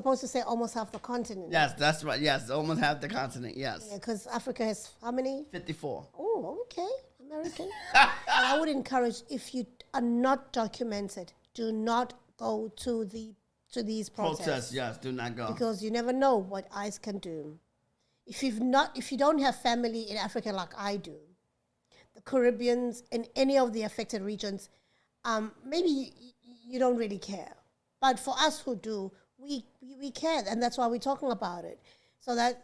Supposed to say almost half the continent. Yes, that's right. Yes, almost half the continent. Yes. Yeah, because Africa has how many? 54. Oh, okay. American. But I would encourage, if you are not documented, do not go to these protests. Yes, do not go. Because you never know what ICE can do. If you don't have family in Africa like I do, the Caribbeans and any of the affected regions, maybe you don't really care. But for us who do, we care, and that's why we're talking about it. So that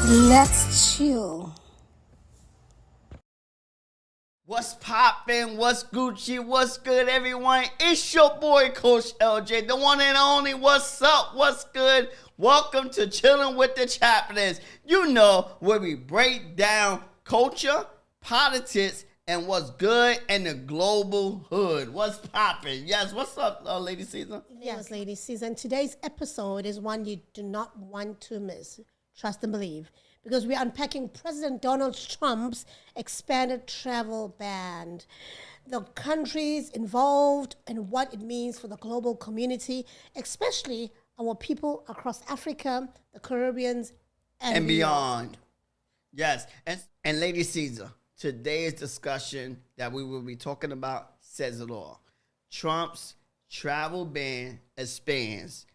let's chill. What's poppin'? What's Gucci? What's good, everyone? It's your boy, Coach LJ, the one and only. What's up? What's good? Welcome to Chilling With The Chaplins. You know, where we break down culture, politics, and what's good in the global hood. What's poppin'? Yes, what's up, Lady Siza? Yes, Lady Siza. And today's episode is one you do not want to miss. Trust and believe. Because we're unpacking President Donald Trump's expanded travel ban, the countries involved, and what it means for the global community, especially our people across Africa, the Caribbean, and beyond. Yes, and Lady Siza, today's discussion that we will be talking about says it all. Trump's travel ban expands.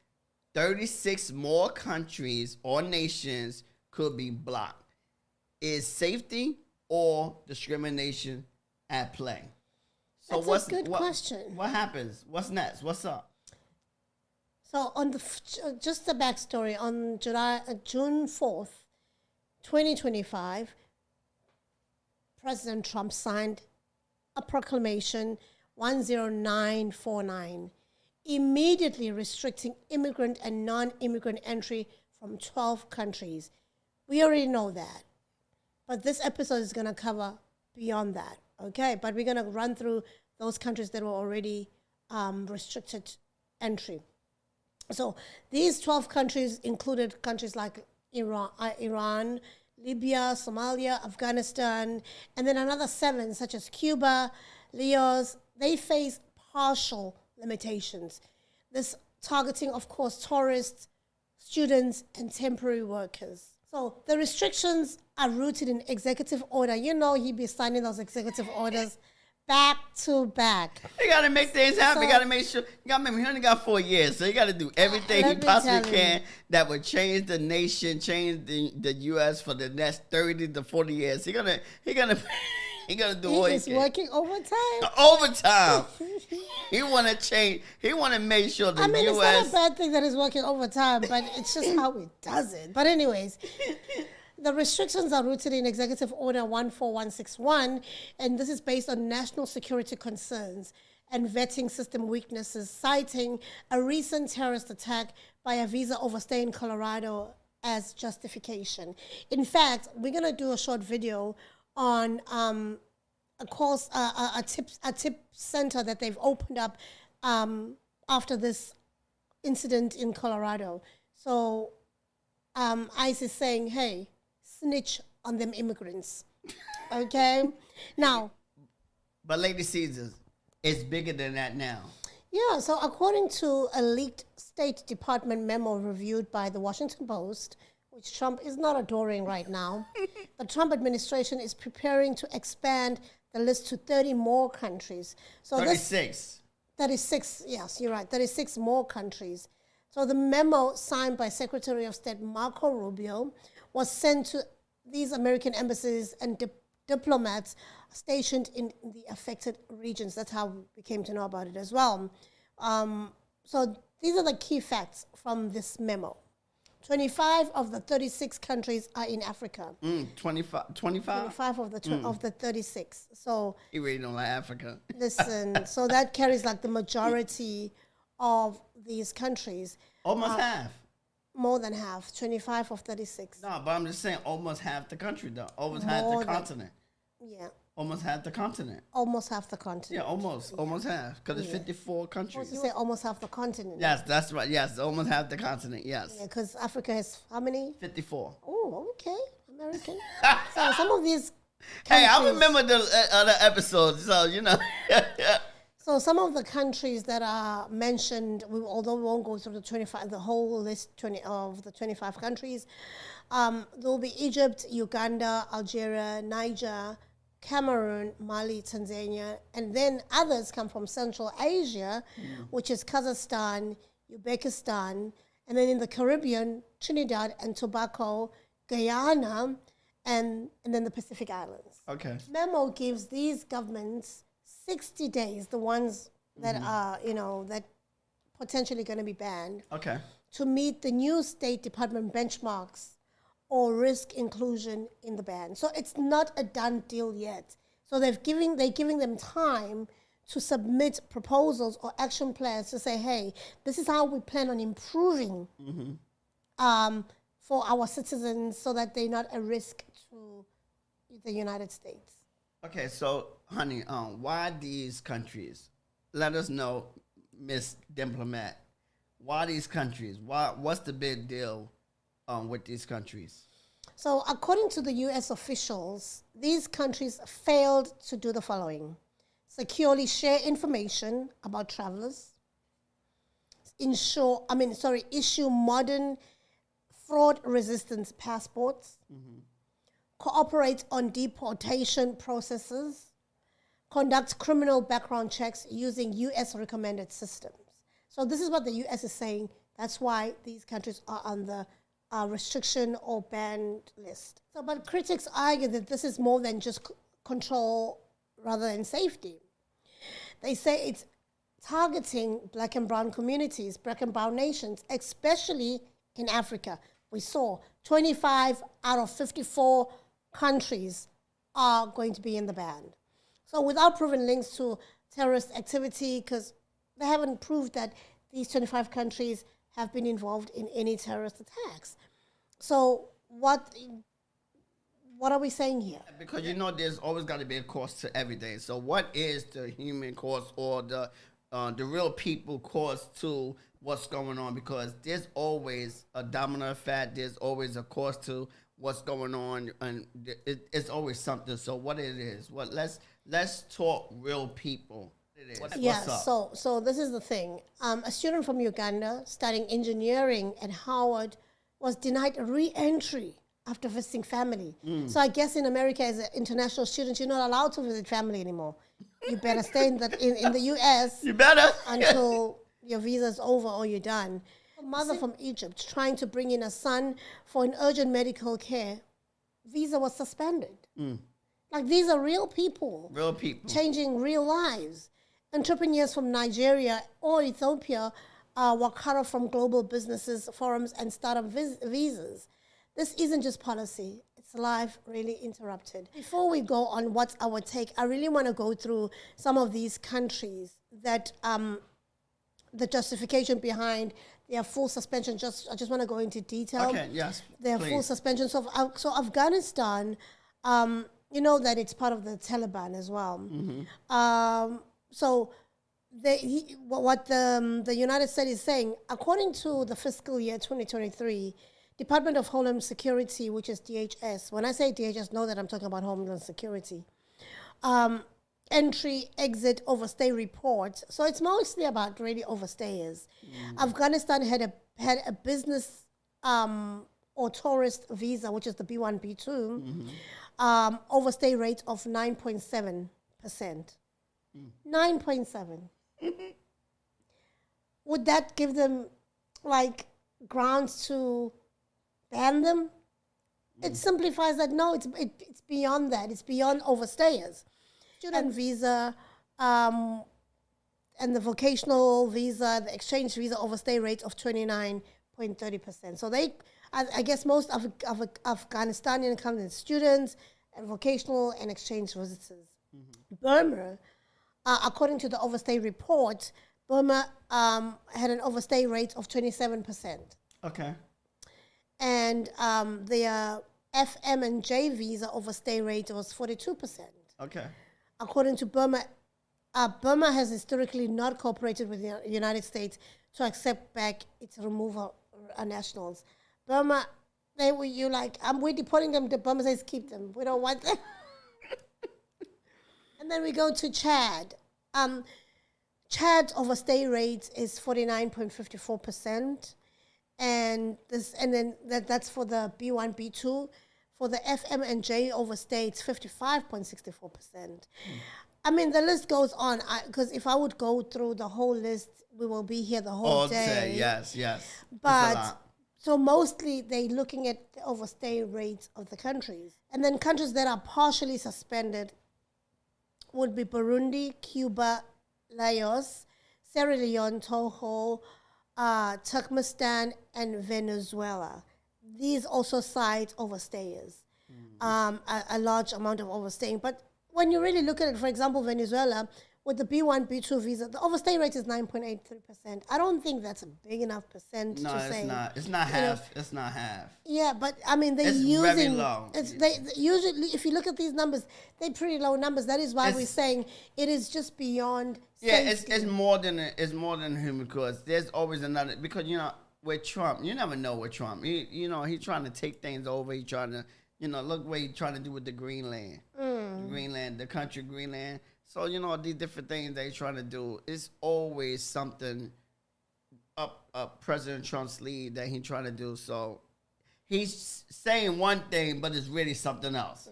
36 more countries or nations could be blocked. Is safety or discrimination at play? So that's a good question. What happens? What's next? What's up? So on just the backstory, on June 4th, 2025, President Trump signed a proclamation 10949, immediately restricting immigrant and non-immigrant entry from 12 countries. We already know that, but this episode is going to cover beyond that, okay? But we're going to run through those countries that were already restricted entry. So these 12 countries included countries like Iran, Libya, Somalia, Afghanistan, and then another 7, such as Cuba, Laos. They face partial limitations. This targeting, of course, tourists, students, and temporary workers. So the restrictions are rooted in executive order. You know he'd be signing those executive orders back to back. You got to make things happen. You got to make sure. You got to remember, he only got 4 years, so you got to do everything he possibly can that would change the nation, change the U.S. for the next 30 to 40 years. He gonna do what he can. He's working overtime. Overtime. He want to change. He want to make sure the U.S. It's not a bad thing that he's working overtime, but it's just how he does it. But anyways, the restrictions are rooted in Executive Order 14161, and this is based on national security concerns and vetting system weaknesses, citing a recent terrorist attack by a visa overstay in Colorado as justification. In fact, we're going to do a short video on a tip center that they've opened up after this incident in Colorado. So ICE is saying, hey, snitch on them immigrants. Okay? Now. But Lady Caesars, it's bigger than that now. Yeah, so according to a leaked State Department memo reviewed by the Washington Post, which Trump is not adoring right now, the Trump administration is preparing to expand the list to 30 more countries. So 36. 36, yes, you're right, 36 more countries. So the memo signed by Secretary of State Marco Rubio was sent to these American embassies and diplomats stationed in the affected regions. That's how we came to know about it as well. So these are the key facts from this memo. 25 of the 36 countries are in Africa. 25 of the 36. So you really don't like Africa. Listen, so that carries like the majority of these countries. Almost half. More than half. 25 of 36. No, but I'm just saying almost half the country though. Almost half the continent. Yeah. Almost half the continent. Almost half the continent. Yeah, almost half. Because it's 54 countries. You say almost half the continent. Yes, that's right. Yes, almost half the continent. Yes. Yeah, because Africa has how many? 54. Oh, okay. American. So some of these countries, hey, I remember the other episodes, so you know. So some of the countries that are mentioned, although we won't go through the whole list of the 25 countries, there will be Egypt, Uganda, Algeria, Niger, Cameroon, Mali, Tanzania, and then others come from Central Asia, which is Kazakhstan, Uzbekistan, and then in the Caribbean, Trinidad and Tobago, Guyana, and then the Pacific Islands. Okay. Memo gives these governments 60 days, the ones that are, that potentially going to be banned, Okay. to meet the new State Department benchmarks or risk inclusion in the ban. So it's not a done deal yet. So they're giving them time to submit proposals or action plans to say, hey, this is how we plan on improving for our citizens so that they're not a risk to the United States. Okay, so honey, why these countries? Let us know, Miss Diplomat. Why these countries? What's the big deal with these countries? So according to the U.S. officials, these countries failed to do the following: securely share information about travelers, issue modern fraud-resistant passports, cooperate on deportation processes, conduct criminal background checks using U.S. recommended systems. So this is what the U.S. is saying. That's why these countries are on the restriction or banned list. So, but critics argue that this is more than just control rather than safety. They say it's targeting black and brown communities, black and brown nations, especially in Africa. We saw 25 out of 54 countries are going to be in the ban. So without proven links to terrorist activity, because they haven't proved that these 25 countries have been involved in any terrorist attacks. So what are we saying here? Because there's always got to be a cost to everything. So what is the human cost or the real people cost to what's going on? Because there's always a domino effect. There's always a cost to what's going on, and it's always something. So what it is? Let's talk real people. What's up? So this is the thing. A student from Uganda studying engineering at Howard was denied re-entry after visiting family. So I guess in America, as an international student, you're not allowed to visit family anymore. You better stay in the U.S. You better until your visa's over or you're done. A mother from Egypt trying to bring in a son for an urgent medical care, visa was suspended. Like, these are real people. Real people. Changing real lives. Entrepreneurs from Nigeria or Ethiopia were cut off from global businesses, forums, and startup visas. This isn't just policy. It's life really interrupted. Before we go on what's our take, I really want to go through some of these countries that the justification behind their full suspension. I just want to go into detail. Okay, yes, Their please. Full suspension. So Afghanistan, you know that it's part of the Taliban as well. So what the United States is saying, according to the fiscal year 2023, Department of Homeland Security, which is DHS, when I say DHS, know that I'm talking about Homeland Security, entry, exit, overstay reports. So it's mostly about really overstayers. Afghanistan had a business or tourist visa, which is the B1, B2, overstay rate of 9.7%. 9.7. Would that give them grounds to ban them? It simplifies that. No, it's beyond that. It's beyond overstayers. Student visa and the vocational visa, the exchange visa overstay rate of 29.30%. So I guess most of Afghanistanian come as students and vocational and exchange visitors. Burma, according to the overstay report, Burma had an overstay rate of 27%. Okay. And their FM and J visa overstay rate was 42%. Okay. According to Burma, Burma has historically not cooperated with the United States to accept back its removal nationals. Burma, we're deporting them. Burma says keep them. We don't want them. And then we go to Chad. Chad's overstay rate is 49.54%. And that's for the B1, B2. For the FM and J overstay, it's 55.64%. I mean, the list goes on. Because if I would go through the whole list, we will be here the whole day. Yes. But so mostly they're looking at the overstay rates of the countries. And then countries that are partially suspended would be Burundi, Cuba, Laos, Sierra Leone, Togo, Turkmenistan, and Venezuela. These also cite overstayers, a large amount of overstaying. But when you really look at it, for example, Venezuela, with the B1, B2 visa, the overstay rate is 9.83%. I don't think that's a big enough percent to say. No, it's not half. It's not half. Yeah, but I mean, they're It's using... very low. They usually, if you look at these numbers, they're pretty low numbers. That is why we're saying it is just beyond safety. It's more than human, because there's always another, because, with Trump, you never know with Trump. He's trying to take things over. He's trying to, look what he's trying to do with the Greenland. The country Greenland. So, these different things that he's trying to do, it's always something up President Trump's sleeve that he's trying to do. So he's saying one thing, but it's really something else.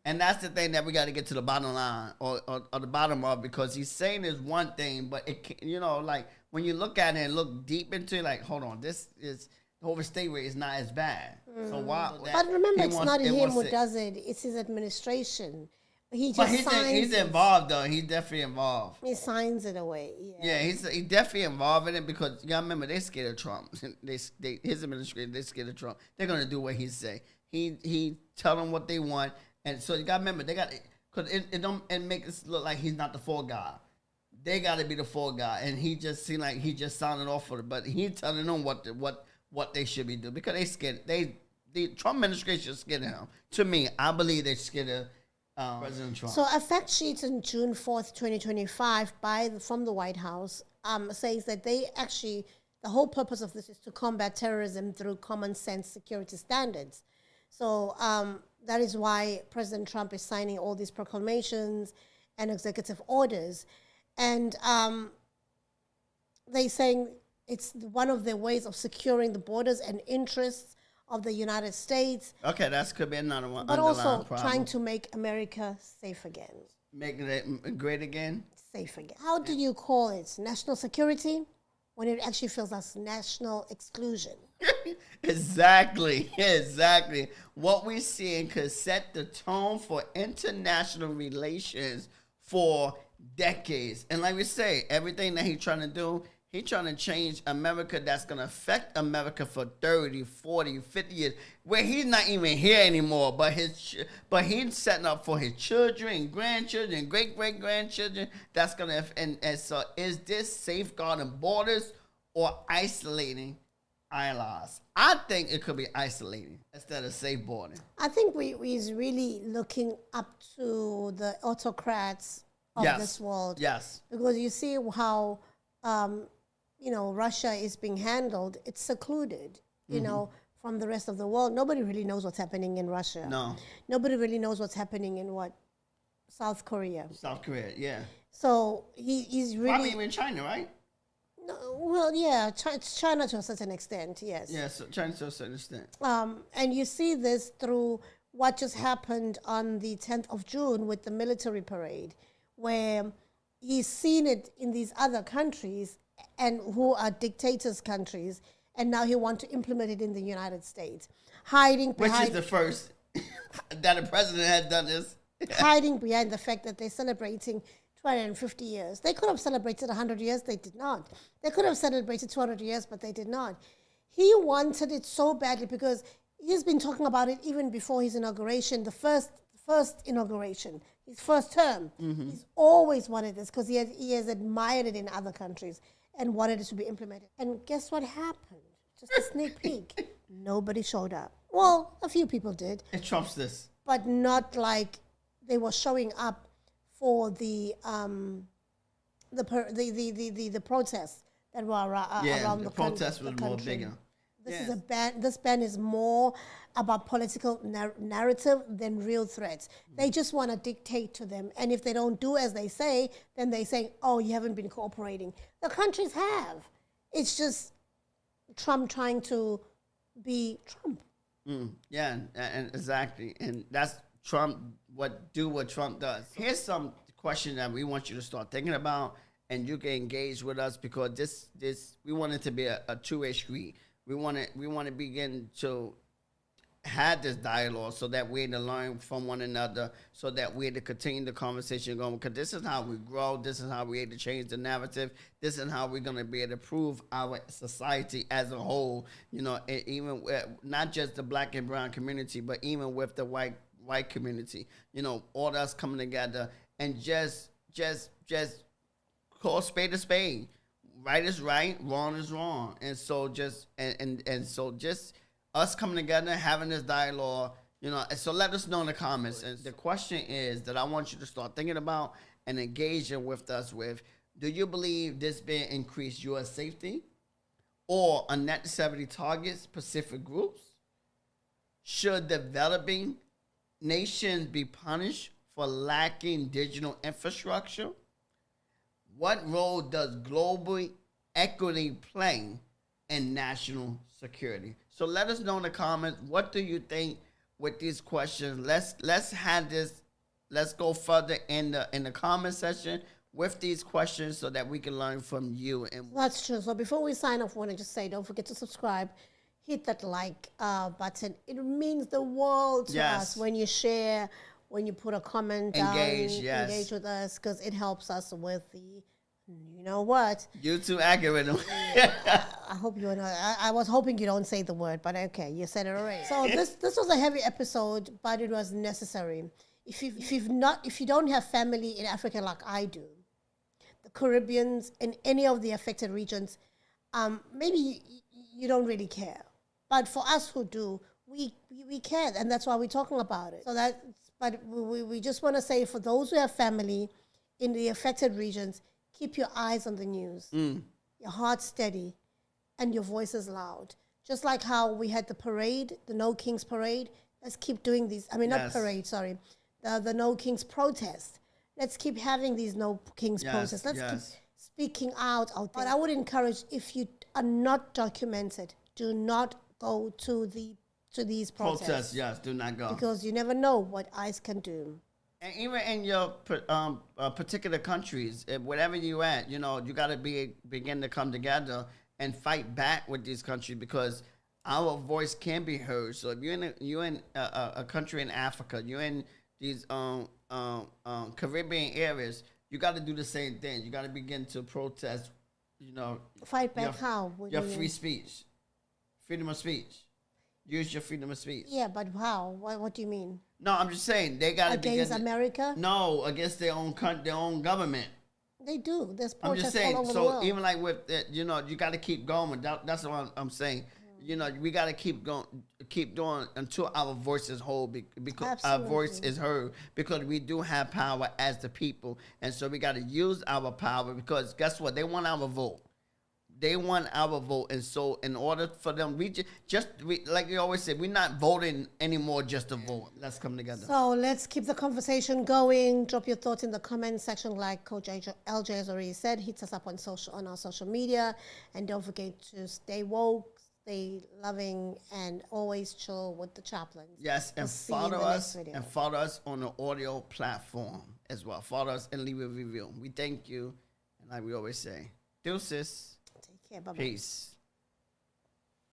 And that's the thing that we got to get to the bottom line or the bottom of, because he's saying this one thing, but it can, like when you look at it and look deep into it, like, hold on, this is... the overstay rate is not as bad. So why? But remember, it's not him who does it. It's his administration. He's involved, though. He's definitely involved. He signs it away. Yeah, he's definitely involved in it, because you gotta remember, they're scared of Trump. His administration, they're scared of Trump. They're gonna do what he say. He tell them what they want, and so you gotta remember, they got, because it make us look like he's not the fall guy. They gotta be the fall guy, and he just seemed like he just sounded off for it, but he's telling them what they should be doing, because they scared. The Trump administration is scared of him. To me, I believe they're scared of President Trump. So a fact sheet on June 4th, 2025 from the White House says that the whole purpose of this is to combat terrorism through common sense security standards. So that is why President Trump is signing all these proclamations and executive orders. And they're saying it's one of the ways of securing the borders and interests of the United States. Okay, that could be another one. But also trying to make America safe again. Making it great again? Safe again. How do you call it? National security? When it actually feels as national exclusion. Exactly. What we're seeing could set the tone for international relations for decades. And like we say, everything that he's trying to do, he's trying to change America that's going to affect America for 30, 40, 50 years, where he's not even here anymore, but he's setting up for his children, grandchildren, great-great-grandchildren. That's going to, and so is this safeguarding borders or isolating allies? I think it could be isolating instead of safeguarding. I think we's really looking up to the autocrats of this world. Yes. Because you see how... Russia is being handled. It's secluded, from the rest of the world. Nobody really knows what's happening in Russia. No. Nobody really knows what's happening in South Korea. South Korea, yeah. So he's really... Probably even China, right? No, well, yeah, China to a certain extent, yes. Yeah, so China to a certain extent. And you see this through what just happened on the 10th of June with the military parade, where he's seen it in these other countries and who are dictators countries, and now he wants to implement it in the United States. Which is the first that a president had done this. Hiding behind the fact that they're celebrating 250 years. They could have celebrated 100 years, they did not. They could have celebrated 200 years, but they did not. He wanted it so badly because he's been talking about it even before his inauguration, the first inauguration, his first term. Mm-hmm. He's always wanted this because he has admired it in other countries and wanted it to be implemented. And guess what happened? Just a sneak peek. Nobody showed up. Well, a few people did. It trumps this. But not like they were showing up for the protests that were around the country. Yeah, the protests was more bigger. This is a ban. This ban is more about political narrative than real threats. They just want to dictate to them, and if they don't do as they say, then they say, "Oh, you haven't been cooperating." The countries have. It's just Trump trying to be Trump. Yeah, and exactly, and that's Trump. What Trump does. Here's some question that we want you to start thinking about, and you can engage with us because this we want it to be a two-way street. We want to begin to have this dialogue so that we're to learn from one another, so that we're to continue the conversation going. Because this is how we grow. This is how we're able to change the narrative. This is how we're going to be able to prove our society as a whole. You know, even not just the black and brown community, but even with the white community. You know, all us coming together and just call spade a spade. Right is right, wrong is wrong, and so just us coming together, having this dialogue, you know. And so let us know in the comments. And the question is that I want you to start thinking about and engaging with us with: do you believe this bill increase U.S. safety, or unnecessarily target specific groups? Should developing nations be punished for lacking digital infrastructure? What role does global equity play in national security? So let us know in the comments, what do you think with these questions? Let's have this. Let's go further in the comment section with these questions so that we can learn from you. And That's true. So before we sign off, I want to just say, don't forget to subscribe. Hit that like button. It means the world to us when you share, when you put a comment engage, down, engage with us, because it helps us with the, you know what? YouTube algorithm. I hope you know. I was hoping you don't say the word, but okay, you said it already. So this was a heavy episode, but it was necessary. If you don't have family in Africa like I do, the Caribbeans and any of the affected regions, maybe you don't really care. But for us who do, we care, and that's why we're talking about it. But we just want to say, for those who have family in the affected regions, keep your eyes on the news, your heart steady, and your voices loud. Just like how we had the parade, the No Kings parade. Let's keep doing these. I mean, not parade, sorry. The No Kings protest. Let's keep having these No Kings protests. Let's keep speaking out there. But I would encourage, if you are not documented, do not go to these protests. Yes, do not go. Because you never know what ICE can do. And even in your particular countries, whatever you at, you know, you got to begin to come together and fight back with these countries, because our voice can be heard. So if you're in a country in Africa, you're in these Caribbean areas, you got to do the same thing. You got to begin to protest. You know, fight back how? Your free speech, freedom of speech. Use your freedom of speech. Yeah, but how? What do you mean? No, I'm just saying they got to against America. No, against their own government. They do. There's protests I'm just saying. all over the world. So even like with you know, you got to keep going. That's what I'm saying. You know, we got to keep going, keep doing until our voice is heard, because our voice is heard, because we do have power as the people, and so we got to use our power, because guess what? They want our vote. They want our vote, and so in order for them, we like we always say, we're not voting anymore just to vote. Let's come together. So let's keep the conversation going. Drop your thoughts in the comment section, like Coach LJ has already said. Hit us up on our social media, and don't forget to stay woke, stay loving, and always chill with the chaplains. Yes, and follow us on the audio platform as well. Follow us and leave a review. We thank you, and like we always say, deuces. Take care. Bye-bye. Peace.